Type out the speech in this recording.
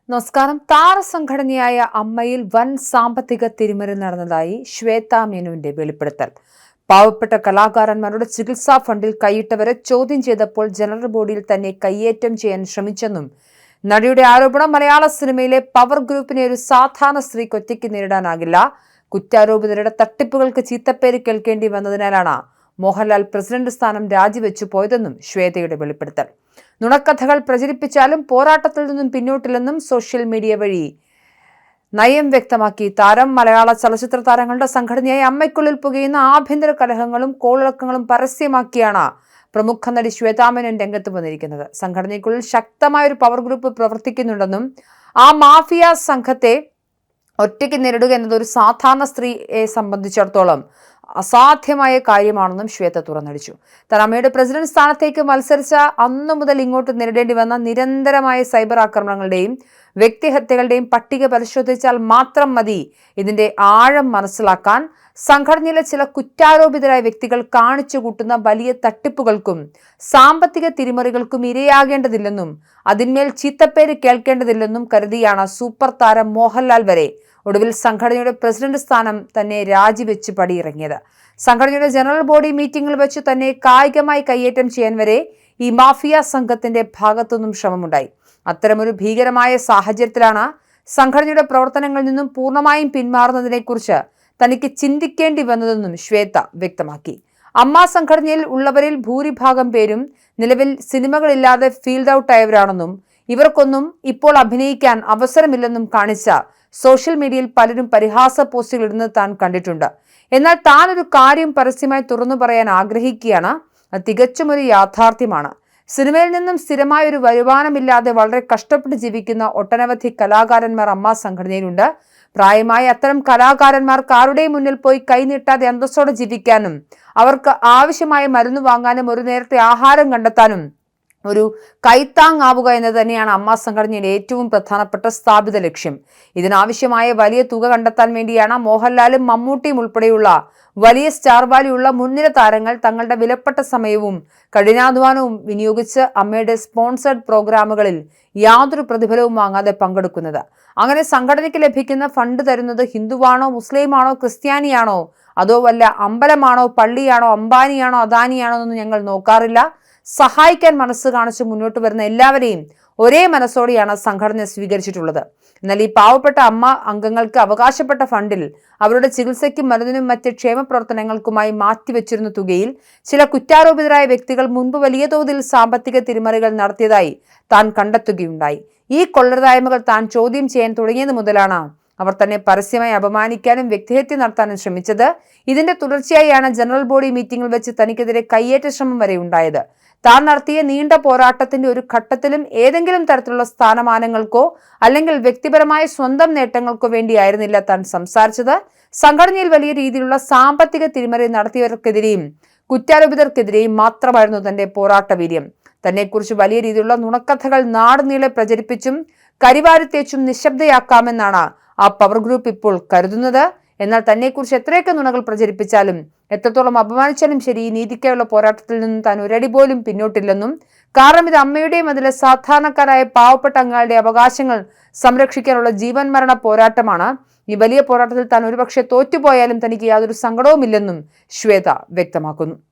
നമസ്കാരം. താരസംഘടനയായ അമ്മയിൽ വൻ സാമ്പത്തിക തിരിമറി നടന്നതായി ശ്വേത മേനോന്റെ വെളിപ്പെടുത്തൽ. പാവപ്പെട്ട കലാകാരന്മാരുടെ ചികിത്സാ ഫണ്ടിൽ കൈയിട്ടവരെ ചോദ്യം ചെയ്തപ്പോൾ ജനറൽ ബോഡിയിൽ തന്നെ കയ്യേറ്റം ചെയ്യാൻ ശ്രമിച്ചെന്നും നടിയുടെ ആരോപണം മലയാള സിനിമയിലെ പവർ ഗ്രൂപ്പിനെ ഒരു സാധാരണ സ്ത്രീക്ക് ഒറ്റയ്ക്ക് നേരിടാനാകില്ല. കുറ്റാരോപിതരുടെ തട്ടിപ്പുകൾക്ക് ചീത്തപ്പേര് കേൾക്കേണ്ടി വന്നതിനാലാണ് മോഹൻലാൽ പ്രസിഡന്റ് സ്ഥാനം രാജിവെച്ചു പോയതെന്നും ശ്വേതയുടെ വെളിപ്പെടുത്തൽ. നുണക്കഥകൾ പ്രചരിപ്പിച്ചാലും പോരാട്ടത്തിൽ നിന്നും പിന്നോട്ടില്ലെന്നും സോഷ്യൽ മീഡിയ വഴി നയം വ്യക്തമാക്കി താരം. മലയാള ചലച്ചിത്ര താരങ്ങളുടെ സംഘടനയായ അമ്മയ്ക്കുള്ളിൽ പുകയുന്ന ആഭ്യന്തര കലഹങ്ങളും കോളിളക്കങ്ങളും പരസ്യമാക്കിയാണ് പ്രമുഖ നടി ശ്വേത മേനോൻ രംഗത്ത് വന്നിരിക്കുന്നത്. സംഘടനയ്ക്കുള്ളിൽ ശക്തമായ ഒരു പവർ ഗ്രൂപ്പ് പ്രവർത്തിക്കുന്നുണ്ടെന്നും ആ മാഫിയ സംഘത്തെ ഒറ്റയ്ക്ക് നേരിടുക എന്നത് ഒരു സാധാരണ സ്ത്രീയെ സംബന്ധിച്ചിടത്തോളം അസാധ്യമായ കാര്യമാണെന്നും ശ്വേത തുറന്നടിച്ചു. താൻ അമ്മയുടെ പ്രസിഡന്റ് സ്ഥാനത്തേക്ക് മത്സരിച്ച അന്നു മുതൽ ഇങ്ങോട്ട് നേരിടേണ്ടി വന്ന നിരന്തരമായ സൈബർ ആക്രമണങ്ങളുടെയും വ്യക്തിഹത്യകളുടെയും പട്ടിക പരിശോധിച്ചാൽ മാത്രം മതി ഇതിന്റെ ആഴം മനസ്സിലാക്കാൻ. സംഘടനയിലെ ചില കുറ്റാരോപിതരായ വ്യക്തികൾ കാണിച്ചു കൂട്ടുന്ന വലിയ തട്ടിപ്പുകൾക്കും സാമ്പത്തിക തിരിമറികൾക്കും ഇരയാകേണ്ടതില്ലെന്നും അതിന്മേൽ ചീത്തപ്പേര് കേൾക്കേണ്ടതില്ലെന്നും കരുതിയാണ് സൂപ്പർ താരം മോഹൻലാൽ വരെ ഒടുവിൽ സംഘടനയുടെ പ്രസിഡന്റ് സ്ഥാനം തന്നെ രാജിവെച്ച് പടിയിറങ്ങിയത്. സംഘടനയുടെ ജനറൽ ബോഡി മീറ്റിംഗിൽ വെച്ച് തന്നെ കായികമായി കയ്യേറ്റം ചെയ്യാൻ വരെ ഈ മാഫിയ സംഘത്തിന്റെ ഭാഗത്തുനിന്നും ശ്രമമുണ്ടായി. അത്തരമൊരു ഭീകരമായ സാഹചര്യത്തിലാണ് സംഘടനയുടെ പ്രവർത്തനങ്ങളിൽ നിന്നും പൂർണ്ണമായും പിന്മാറുന്നതിനെക്കുറിച്ച് തനിക്ക് ചിന്തിക്കേണ്ടി വന്നതെന്നും ശ്വേത വ്യക്തമാക്കി. അമ്മ സംഘടനയിൽ ഉള്ളവരിൽ ഭൂരിഭാഗം പേരും നിലവിൽ സിനിമകളില്ലാതെ ഫീൽഡ് ഔട്ട് ആയവരാണെന്നും ഇവർക്കൊന്നും ഇപ്പോൾ അഭിനയിക്കാൻ അവസരമില്ലെന്നും കാണിച്ച സോഷ്യൽ മീഡിയയിൽ പലരും പരിഹാസ പോസ്റ്റുകൾ ഇടുന്നത് താൻ കണ്ടിട്ടുണ്ട്. എന്നാൽ താൻ ഒരു കാര്യം പരസ്യമായി തുറന്നു പറയാൻ ആഗ്രഹിക്കുകയാണ്. അത് തികച്ചും ഒരു യാഥാർത്ഥ്യമാണ്. സിനിമയിൽ നിന്നും സ്ഥിരമായ ഒരു വരുമാനമില്ലാതെ വളരെ കഷ്ടപ്പെട്ട് ജീവിക്കുന്ന ഒട്ടനവധി കലാകാരന്മാർ അമ്മ സംഘടനയിലുണ്ട്. പ്രായമായ അത്തരം കലാകാരന്മാർക്ക് ആരുടെയും മുന്നിൽ പോയി കൈനീട്ടാതെ അന്തസ്സോടെ ജീവിക്കാനും അവർക്ക് ആവശ്യമായ മരുന്ന് വാങ്ങാനും ഒരു നേരത്തെ ആഹാരം കണ്ടെത്താനും ഒരു കൈത്താങ്ങാവുക എന്നത് തന്നെയാണ് അമ്മ സംഘടനയുടെ ഏറ്റവും പ്രധാനപ്പെട്ട സ്ഥാപിത ലക്ഷ്യം. ഇതിനാവശ്യമായ വലിയ തുക കണ്ടെത്താൻ വേണ്ടിയാണ് മോഹൻലാലും മമ്മൂട്ടിയും ഉൾപ്പെടെയുള്ള വലിയ സ്റ്റാർ വാല്യുള്ള മുൻനിര താരങ്ങൾ തങ്ങളുടെ വിലപ്പെട്ട സമയവും കഠിനാധ്വാനവും വിനിയോഗിച്ച് അമ്മയുടെ സ്പോൺസേഡ് പ്രോഗ്രാമുകളിൽ യാതൊരു പ്രതിഫലവും വാങ്ങാതെ പങ്കെടുക്കുന്നത്. അങ്ങനെ സംഘടനയ്ക്ക് ലഭിക്കുന്ന ഫണ്ട് തരുന്നത് ഹിന്ദുവാണോ മുസ്ലിമാണോ ക്രിസ്ത്യാനിയാണോ അതോ വല്ല അമ്പലമാണോ പള്ളിയാണോ അംബാനിയാണോ അദാനിയാണോ എന്നൊന്നും ഞങ്ങൾ നോക്കാറില്ല. സഹായിക്കാൻ മനസ്സ് കാണിച്ച് മുന്നോട്ട് വരുന്ന എല്ലാവരെയും ഒരേ മനസ്സോടെയാണ് സംഘടന സ്വീകരിച്ചിട്ടുള്ളത്. എന്നാൽ ഈ പാവപ്പെട്ട അമ്മ അംഗങ്ങൾക്ക് അവകാശപ്പെട്ട ഫണ്ടിൽ അവരുടെ ചികിത്സയ്ക്കും മരുന്നിനും മറ്റ് ക്ഷേമ പ്രവർത്തനങ്ങൾക്കുമായി മാറ്റിവെച്ചിരുന്ന തുകയിൽ ചില കുറ്റാരോപിതരായ വ്യക്തികൾ മുൻപ് വലിയ തോതിൽ സാമ്പത്തിക തിരിമറികൾ നടത്തിയതായി താൻ കണ്ടെത്തുകയുണ്ടായി. ഈ കൊള്ളരുതായ്മകൾ താൻ ചോദ്യം ചെയ്യാൻ തുടങ്ങിയത് മുതലാണ് അവർ തന്നെ പരസ്യമായി അപമാനിക്കാനും വ്യക്തിഹത്യ നടത്താനും ശ്രമിച്ചത്. ഇതിന്റെ തുടർച്ചയായാണ് ജനറൽ ബോഡി മീറ്റിംഗിൽ വെച്ച് തനിക്കെതിരെ കയ്യേറ്റ ശ്രമം വരെ ഉണ്ടായത്. താൻ നടത്തിയ നീണ്ട പോരാട്ടത്തിന്റെ ഒരു ഘട്ടത്തിലും ഏതെങ്കിലും തരത്തിലുള്ള സ്ഥാനമാനങ്ങൾക്കോ അല്ലെങ്കിൽ വ്യക്തിപരമായ സ്വന്തം നേട്ടങ്ങൾക്കോ വേണ്ടിയായിരുന്നില്ല താൻ സംസാരിച്ചത്. സംഘടനയിൽ വലിയ രീതിയിലുള്ള സാമ്പത്തിക തിരിമറി നടത്തിയവർക്കെതിരെയും കുറ്റാരോപിതർക്കെതിരെയും മാത്രമായിരുന്നു തന്റെ പോരാട്ട വീര്യം. തന്നെക്കുറിച്ച് വലിയ രീതിയിലുള്ള നുണക്കഥകൾ നാടുനീളെ പ്രചരിപ്പിച്ചും കരിവാരിത്തേച്ചും നിശബ്ദയാക്കാമെന്നാണ് ആ പവർ ഗ്രൂപ്പ് ഇപ്പോൾ കരുതുന്നത്. എന്നാൽ തന്നെക്കുറിച്ച് എത്രയൊക്കെ നുണകൾ പ്രചരിപ്പിച്ചാലും എത്രത്തോളം അപമാനിച്ചാലും ശരി, ഈ നീതിക്കായുള്ള പോരാട്ടത്തിൽ നിന്നും താൻ ഒരടി പോലും പിന്നോട്ടില്ലെന്നും കാരണം ഇത് അമ്മയുടെയും അതിലെ സാധാരണക്കാരായ പാവപ്പെട്ട അംഗങ്ങളുടെ അവകാശങ്ങൾ സംരക്ഷിക്കാനുള്ള ജീവൻ മരണ പോരാട്ടമാണ്. ഈ വലിയ പോരാട്ടത്തിൽ താൻ ഒരുപക്ഷെ തോറ്റുപോയാലും തനിക്ക് യാതൊരു സങ്കടവുമില്ലെന്നും ശ്വേത വ്യക്തമാക്കുന്നു.